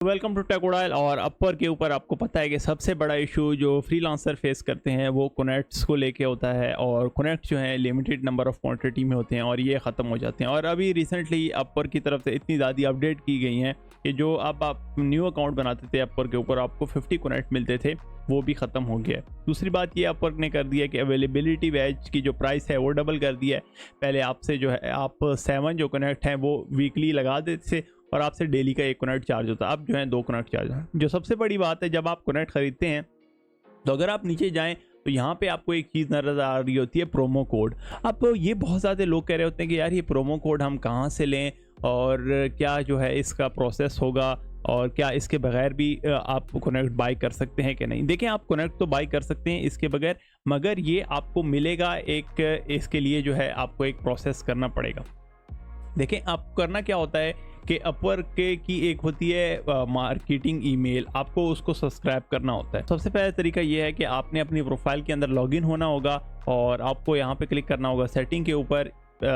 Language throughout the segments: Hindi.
Welcome to टेकोडाइल। और अपवर के ऊपर आपको पता है कि सबसे बड़ा इशू जो फ्रीलांसर फेस करते हैं वो कनेक्ट्स को लेके होता है, और कनेक्ट जो है लिमिटेड नंबर ऑफ क्वांटिटी में होते हैं और ये ख़त्म हो जाते हैं। और अभी रिसेंटली अपवर की तरफ से इतनी ज़्यादा अपडेट की गई हैं कि जो अब आप न्यू अकाउंट बनाते थे अपवर के ऊपर आपको 50 कनेक्ट मिलते थे, वो भी ख़त्म हो गया है। दूसरी बात ये अपवर्क ने कर दिया कि अवेलेबिलिटी बैच की जो प्राइस है वो डबल कर दिया है। पहले आपसे जो है आप 7 जो कनेक्ट हैं वो वीकली लगा देते थे और आपसे डेली का 1 कनेक्ट चार्ज होता है, अब जो है 2 कनेक्ट चार्ज है। जो सबसे बड़ी बात है, जब आप कनेक्ट खरीदते हैं तो अगर आप नीचे जाएं तो यहाँ पे आपको एक चीज़ नज़र आ रही होती है, प्रोमो कोड। अब ये बहुत ज़्यादा लोग कह रहे होते हैं कि यार ये प्रोमो कोड हम कहाँ से लें और क्या जो है इसका प्रोसेस होगा और क्या इसके बगैर भी आप कनेक्ट बाय कर सकते हैं कि नहीं। देखें, आप कनेक्ट तो बाय कर सकते हैं इसके बगैर, मगर ये आपको मिलेगा एक, इसके लिए जो है आपको एक प्रोसेस करना पड़ेगा। देखें, आप करना क्या होता है कि अपवर्क की एक होती है मार्केटिंग ईमेल, आपको उसको सब्सक्राइब करना होता है। सबसे पहला तरीका ये है कि आपने अपनी प्रोफाइल के अंदर लॉगिन होना होगा और आपको यहाँ पे क्लिक करना होगा सेटिंग के ऊपर।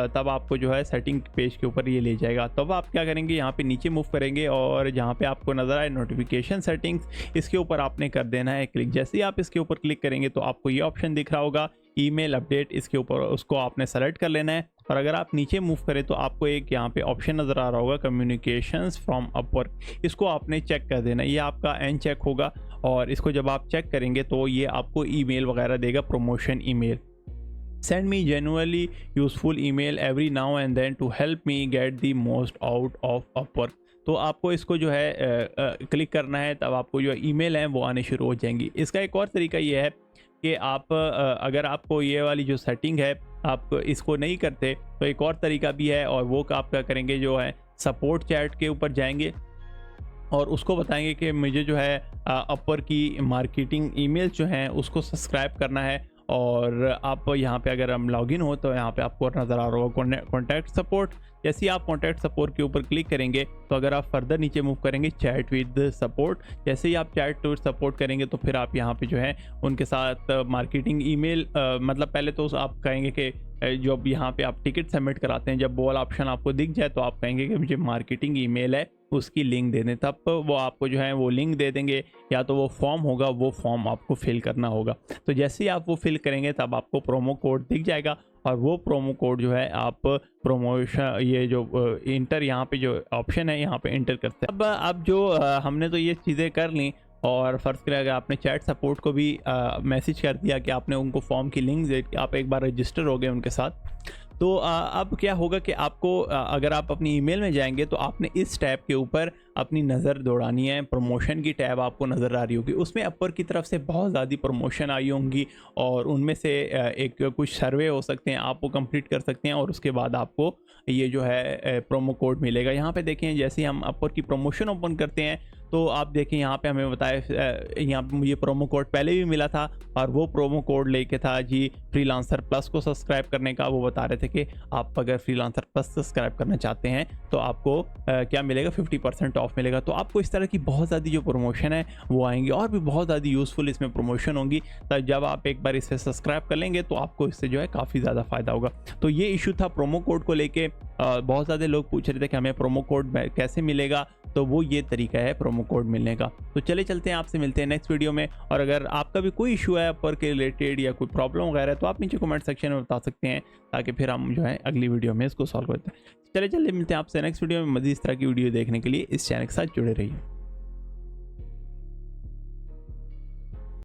तब आपको जो है सेटिंग पेज के ऊपर ये ले जाएगा। तब आप क्या करेंगे, यहाँ पे नीचे मूव करेंगे और जहाँ पे आपको नज़र आए नोटिफिकेशन सेटिंग्स, इसके ऊपर आपने कर देना है क्लिक। जैसे ही आप इसके ऊपर क्लिक करेंगे तो आपको ये ऑप्शन दिख रहा होगा ईमेल अपडेट, इसके ऊपर उसको आपने सेलेक्ट कर लेना है। और अगर आप नीचे मूव करें तो आपको एक यहाँ पे ऑप्शन नज़र आ रहा होगा कम्युनिकेशंस फ्रॉम अपवर्क, इसको आपने चेक कर देना। ये आपका एन चेक होगा और इसको जब आप चेक करेंगे तो ये आपको ईमेल वगैरह देगा, promotion email. Send me genuinely useful email every now and then to help me get the most out of Upwork। तो आपको इसको जो है क्लिक करना है, तब आपको जो ईमेल है वो आने शुरू हो जाएंगी। इसका एक और तरीका ये है कि आप अगर आपको ये वाली जो सेटिंग है आप इसको नहीं करते तो एक और तरीका भी है, और वो आप क्या करेंगे, जो है सपोर्ट चैट के ऊपर जाएंगे और उसको बताएंगे कि मुझे जो है अपवर की मार्केटिंग ईमेल जो हैं उसको सब्सक्राइब करना है। और आप यहाँ पे अगर हम लॉगिन हो तो यहाँ पे आपको नज़र आ रहा होगा कॉन्टैक्ट सपोर्ट। जैसे ही आप कॉन्टैक्ट सपोर्ट के ऊपर क्लिक करेंगे तो अगर आप फर्दर नीचे मूव करेंगे चैट विद सपोर्ट, जैसे ही आप चैट विद सपोर्ट करेंगे तो फिर आप यहाँ पे जो है उनके साथ मार्केटिंग ईमेल, मतलब पहले तो आप कहेंगे कि जो यहाँ पे आप टिकट सबमिट कराते हैं, जब वो वाला ऑप्शन आपको दिख जाए तो आप कहेंगे कि मुझे मार्केटिंग ईमेल है उसकी लिंक दे दें। तब वो आपको जो है वो लिंक दे देंगे, या तो वो फॉर्म होगा, वो फॉर्म आपको फिल करना होगा। तो जैसे ही आप वो फिल करेंगे तब आपको प्रोमो कोड दिख जाएगा और वो प्रोमो कोड जो है आप प्रोमोशन, ये जो इंटर यहाँ पे जो ऑप्शन है यहाँ पे इंटर करते हैं। अब जो हमने तो ये चीज़ें कर ली और फ़र्ज़ करें अगर आपने चैट सपोर्ट को भी मैसेज कर दिया कि आपने उनको फॉर्म की लिंक दे, आप एक बार रजिस्टर हो गए उनके साथ, तो अब क्या होगा कि आपको अगर आप अपनी ईमेल में जाएंगे तो आपने इस टैब के ऊपर अपनी नज़र दौड़ानी है। प्रमोशन की टैब आपको नज़र आ रही होगी, उसमें अपवर की तरफ से बहुत ज़्यादा प्रमोशन आई होंगी और उनमें से एक कुछ सर्वे हो सकते हैं, आप वो कंप्लीट कर सकते हैं और उसके बाद आपको ये जो है प्रोमो कोड मिलेगा। यहाँ पे देखें, जैसे ही हम अपवर की प्रमोशन ओपन करते हैं तो आप देखें यहाँ पे हमें बताया, यहाँ पे मुझे प्रोमो कोड पहले भी मिला था और वो प्रोमो कोड लेके था जी फ्रीलांसर प्लस को सब्सक्राइब करने का। वो बता रहे थे कि आप अगर फ्रीलांसर प्लस सब्सक्राइब करना चाहते हैं तो आपको क्या मिलेगा, 50% ऑफ मिलेगा। तो आपको इस तरह की बहुत ज़्यादा जो प्रमोशन है वो आएंगी और भी बहुत ज़्यादा यूज़फुल इसमें प्रमोशन होंगी। तो जब आप एक बार इसे सब्सक्राइब कर लेंगे तो आपको इससे जो है काफ़ी ज़्यादा फ़ायदा होगा। तो ये इशू था प्रोमो कोड को लेके। बहुत ज़्यादा लोग पूछ रहे थे कि हमें प्रोमो कोड कैसे मिलेगा, तो वो ये तरीका है प्रोमो कोड मिलने का। तो चले चलते हैं, आपसे मिलते हैं नेक्स्ट वीडियो में। और अगर आपका भी कोई इशू है अपवर के रिलेटेड या कोई प्रॉब्लम वगैरह तो आप नीचे कमेंट सेक्शन में बता सकते हैं, ताकि फिर हम जो है अगली वीडियो में इसको सॉल्व करते हैं। चले मिलते हैं आपसे नेक्स्ट वीडियो में। मज़ीद इस तरह की वीडियो देखने के लिए इस चैनल के साथ जुड़े रहिए।